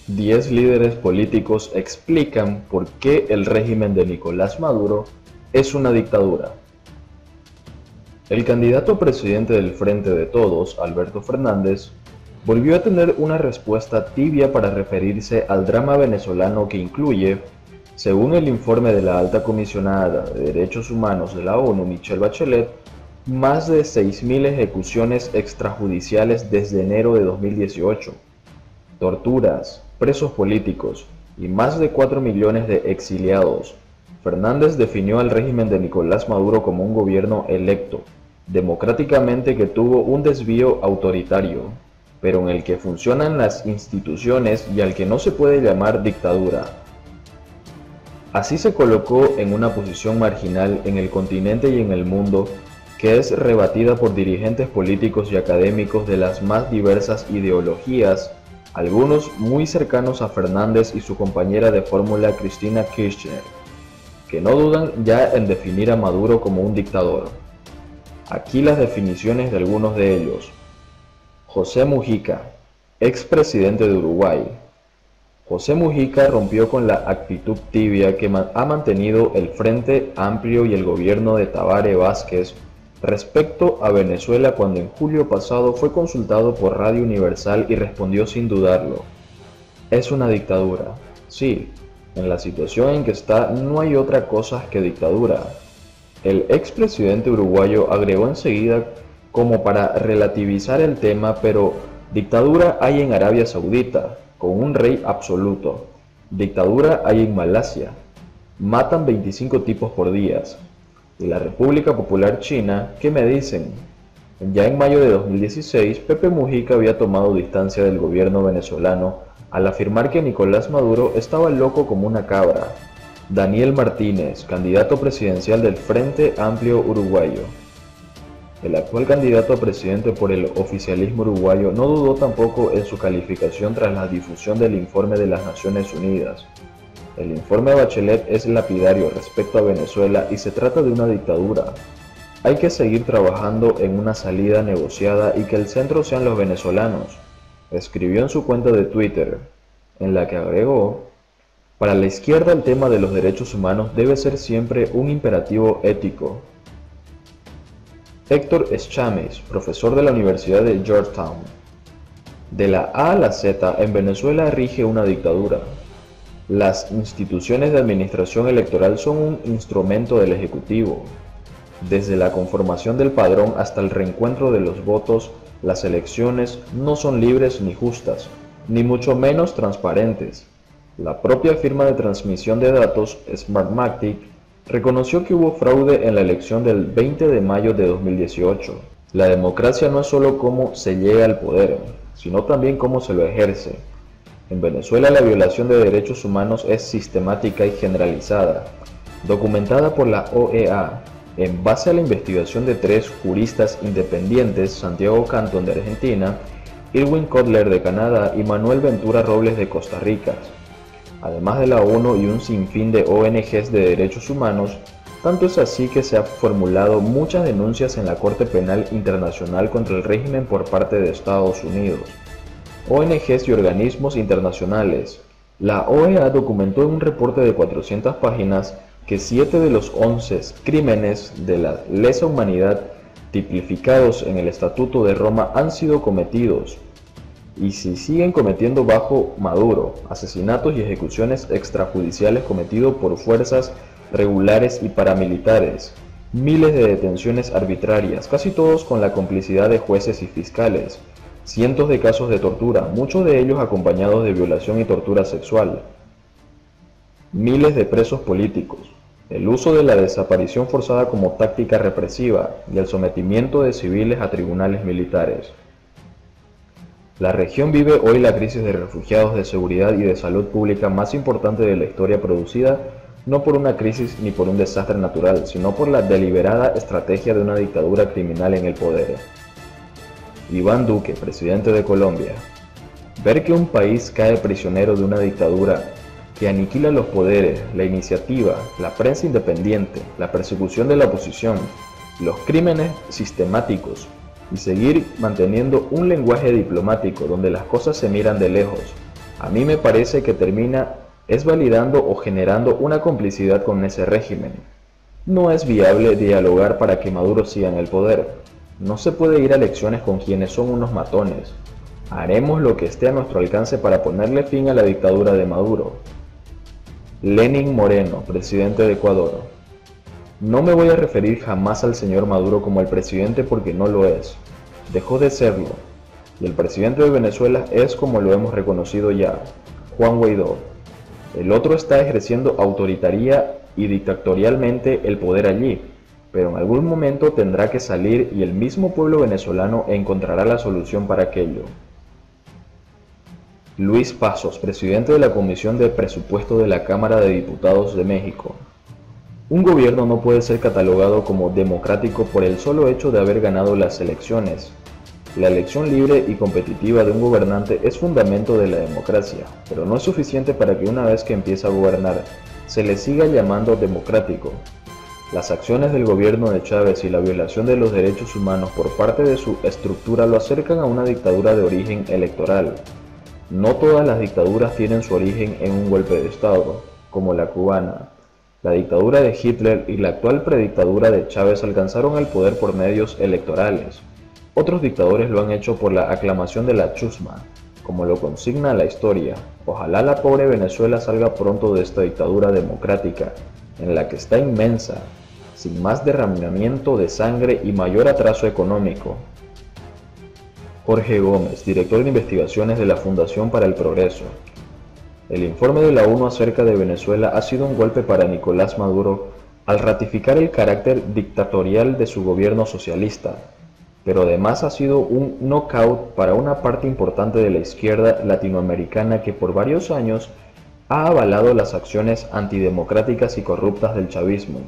10 líderes políticos explican por qué el régimen de Nicolás Maduro es una dictadura. El candidato a presidente del Frente de Todos, Alberto Fernández, volvió a tener una respuesta tibia para referirse al drama venezolano que incluye, según el informe de la alta comisionada de Derechos Humanos de la ONU, Michelle Bachelet, más de 6.000 ejecuciones extrajudiciales desde enero de 2018, torturas, presos políticos y más de 4 millones de exiliados. Fernández definió al régimen de Nicolás Maduro como un gobierno electo, democráticamente, que tuvo un desvío autoritario, pero en el que funcionan las instituciones y al que no se puede llamar dictadura. Así se colocó en una posición marginal en el continente y en el mundo, que es rebatida por dirigentes políticos y académicos de las más diversas ideologías, algunos muy cercanos a Fernández y su compañera de fórmula Cristina Kirchner, que no dudan ya en definir a Maduro como un dictador. Aquí las definiciones de algunos de ellos. José Mujica, expresidente de Uruguay. José Mujica rompió con la actitud tibia que ha mantenido el Frente Amplio y el gobierno de Tabaré Vázquez respecto a Venezuela cuando en julio pasado fue consultado por Radio Universal y respondió sin dudarlo: es una dictadura. Sí, en la situación en que está no hay otra cosa que dictadura. El expresidente uruguayo agregó enseguida, como para relativizar el tema, pero dictadura hay en Arabia Saudita, con un rey absoluto. Dictadura hay en Malasia. Matan 25 tipos por día. Y la República Popular China, ¿qué me dicen? Ya en mayo de 2016, Pepe Mujica había tomado distancia del gobierno venezolano al afirmar que Nicolás Maduro estaba loco como una cabra. Daniel Martínez, candidato presidencial del Frente Amplio Uruguayo. El actual candidato a presidente por el oficialismo uruguayo no dudó tampoco en su calificación tras la difusión del informe de las Naciones Unidas. El informe de Bachelet es lapidario respecto a Venezuela y se trata de una dictadura. Hay que seguir trabajando en una salida negociada y que el centro sean los venezolanos, escribió en su cuenta de Twitter, en la que agregó: para la izquierda el tema de los derechos humanos debe ser siempre un imperativo ético. Héctor Eschames, profesor de la Universidad de Georgetown. De la A a la Z, en Venezuela rige una dictadura. Las instituciones de administración electoral son un instrumento del Ejecutivo. Desde la conformación del padrón hasta el reencuentro de los votos, las elecciones no son libres ni justas, ni mucho menos transparentes. La propia firma de transmisión de datos, Smartmatic, reconoció que hubo fraude en la elección del 20 de mayo de 2018. La democracia no es solo cómo se llega al poder, sino también cómo se lo ejerce. En Venezuela la violación de derechos humanos es sistemática y generalizada, documentada por la OEA, en base a la investigación de 3 juristas independientes, Santiago Cantón de Argentina, Irwin Kotler de Canadá y Manuel Ventura Robles de Costa Rica, además de la ONU y un sinfín de ONGs de derechos humanos. Tanto es así que se han formulado muchas denuncias en la Corte Penal Internacional contra el régimen por parte de Estados Unidos, ONGs y organismos internacionales. La OEA documentó en un reporte de 400 páginas que 7 de los 11 crímenes de la lesa humanidad tipificados en el Estatuto de Roma han sido cometidos y se siguen cometiendo bajo Maduro: asesinatos y ejecuciones extrajudiciales cometidos por fuerzas regulares y paramilitares, miles de detenciones arbitrarias, casi todos con la complicidad de jueces y fiscales, cientos de casos de tortura, muchos de ellos acompañados de violación y tortura sexual, miles de presos políticos, el uso de la desaparición forzada como táctica represiva y el sometimiento de civiles a tribunales militares. La región vive hoy la crisis de refugiados, de seguridad y de salud pública más importante de la historia, producida no por una crisis ni por un desastre natural, sino por la deliberada estrategia de una dictadura criminal en el poder. Iván Duque, presidente de Colombia. Ver que un país cae prisionero de una dictadura que aniquila los poderes, la iniciativa, la prensa independiente, la persecución de la oposición, los crímenes sistemáticos, y seguir manteniendo un lenguaje diplomático donde las cosas se miran de lejos, A mí me parece que termina es validando o generando una complicidad con ese régimen. No es viable dialogar para que Maduro siga en el poder. No se puede ir a elecciones con quienes son unos matones. Haremos lo que esté a nuestro alcance para ponerle fin a la dictadura de Maduro. Lenín Moreno, presidente de Ecuador. No me voy a referir jamás al señor Maduro como el presidente porque no lo es. Dejó de serlo. Y el presidente de Venezuela es, como lo hemos reconocido ya, Juan Guaidó. El otro está ejerciendo autoritaria y dictatorialmente el poder allí, pero en algún momento tendrá que salir y el mismo pueblo venezolano encontrará la solución para aquello. Luis Pazos, presidente de la Comisión de Presupuesto de la Cámara de Diputados de México. Un gobierno no puede ser catalogado como democrático por el solo hecho de haber ganado las elecciones. La elección libre y competitiva de un gobernante es fundamento de la democracia, pero no es suficiente para que una vez que empieza a gobernar, se le siga llamando democrático. Las acciones del gobierno de Chávez y la violación de los derechos humanos por parte de su estructura lo acercan a una dictadura de origen electoral. No todas las dictaduras tienen su origen en un golpe de Estado, como la cubana. La dictadura de Hitler y la actual predictadura de Chávez alcanzaron el poder por medios electorales. Otros dictadores lo han hecho por la aclamación de la chusma, como lo consigna la historia. Ojalá la pobre Venezuela salga pronto de esta dictadura democrática, en la que está inmensa, sin más derramamiento de sangre y mayor atraso económico. Jorge Gómez, director de investigaciones de la Fundación para el Progreso. El informe de la ONU acerca de Venezuela ha sido un golpe para Nicolás Maduro al ratificar el carácter dictatorial de su gobierno socialista, pero además ha sido un knockout para una parte importante de la izquierda latinoamericana que por varios años ha avalado las acciones antidemocráticas y corruptas del chavismo.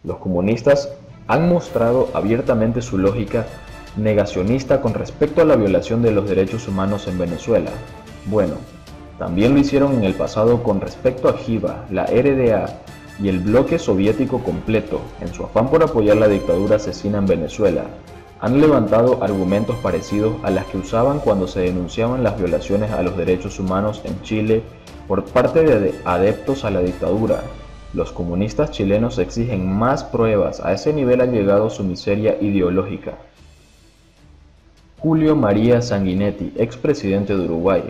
Los comunistas han mostrado abiertamente su lógica negacionista con respecto a la violación de los derechos humanos en Venezuela. Bueno, también lo hicieron en el pasado con respecto a Jiva, la RDA y el bloque soviético completo, en su afán por apoyar la dictadura asesina en Venezuela. Han levantado argumentos parecidos a las que usaban cuando se denunciaban las violaciones a los derechos humanos en Chile por parte de adeptos a la dictadura. Los comunistas chilenos exigen más pruebas, a ese nivel ha llegado su miseria ideológica. Julio María Sanguinetti, expresidente de Uruguay.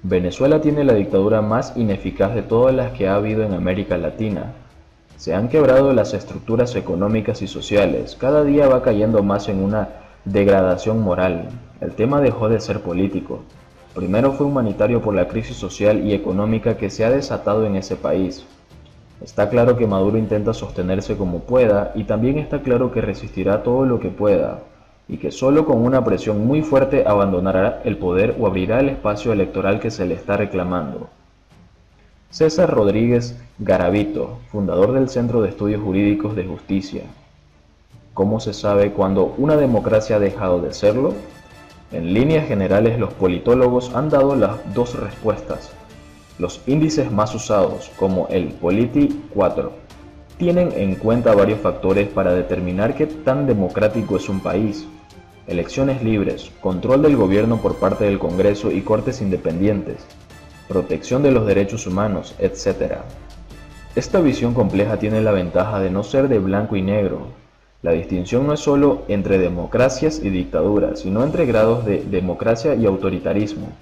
Venezuela tiene la dictadura más ineficaz de todas las que ha habido en América Latina. Se han quebrado las estructuras económicas y sociales, cada día va cayendo más en una degradación moral. El tema dejó de ser político. Primero fue humanitario por la crisis social y económica que se ha desatado en ese país. Está claro que Maduro intenta sostenerse como pueda y también está claro que resistirá todo lo que pueda y que solo con una presión muy fuerte abandonará el poder o abrirá el espacio electoral que se le está reclamando. César Rodríguez Garavito, fundador del Centro de Estudios Jurídicos de Justicia. ¿Cómo se sabe cuándo una democracia ha dejado de serlo? En líneas generales, los politólogos han dado las dos respuestas. Los índices más usados, como el Polity 4, tienen en cuenta varios factores para determinar qué tan democrático es un país. Elecciones libres, control del gobierno por parte del Congreso y cortes independientes, protección de los derechos humanos, etc. Esta visión compleja tiene la ventaja de no ser de blanco y negro. La distinción no es solo entre democracias y dictaduras, sino entre grados de democracia y autoritarismo.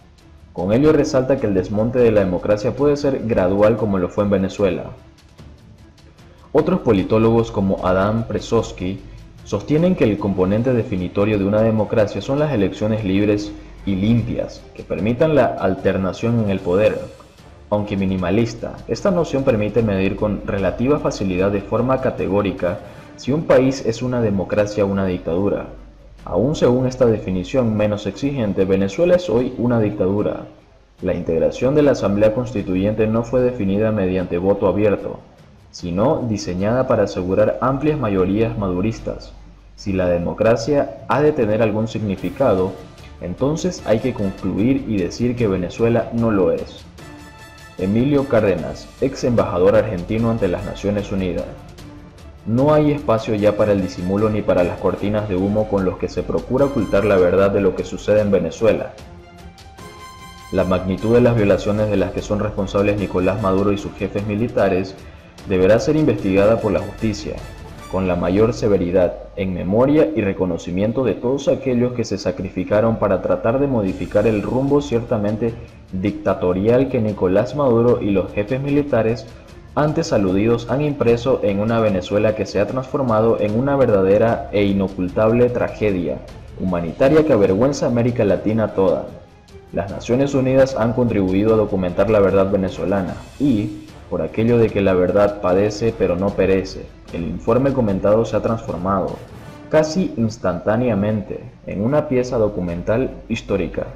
Con ello resalta que el desmonte de la democracia puede ser gradual como lo fue en Venezuela. Otros politólogos como Adam Przewozki sostienen que el componente definitorio de una democracia son las elecciones libres y limpias, que permitan la alternación en el poder. Aunque minimalista, esta noción permite medir con relativa facilidad de forma categórica si un país es una democracia o una dictadura. Aún según esta definición menos exigente, Venezuela es hoy una dictadura. La integración de la Asamblea Constituyente no fue definida mediante voto abierto, sino diseñada para asegurar amplias mayorías maduristas. Si la democracia ha de tener algún significado, entonces hay que concluir y decir que Venezuela no lo es. Emilio Cárdenas, ex embajador argentino ante las Naciones Unidas. No hay espacio ya para el disimulo ni para las cortinas de humo con los que se procura ocultar la verdad de lo que sucede en Venezuela. La magnitud de las violaciones de las que son responsables Nicolás Maduro y sus jefes militares deberá ser investigada por la justicia, con la mayor severidad, en memoria y reconocimiento de todos aquellos que se sacrificaron para tratar de modificar el rumbo ciertamente dictatorial que Nicolás Maduro y los jefes militares antes aludidos han impreso en una Venezuela que se ha transformado en una verdadera e inocultable tragedia humanitaria que avergüenza a América Latina toda. Las Naciones Unidas han contribuido a documentar la verdad venezolana y, por aquello de que la verdad padece pero no perece, el informe comentado se ha transformado, casi instantáneamente, en una pieza documental histórica.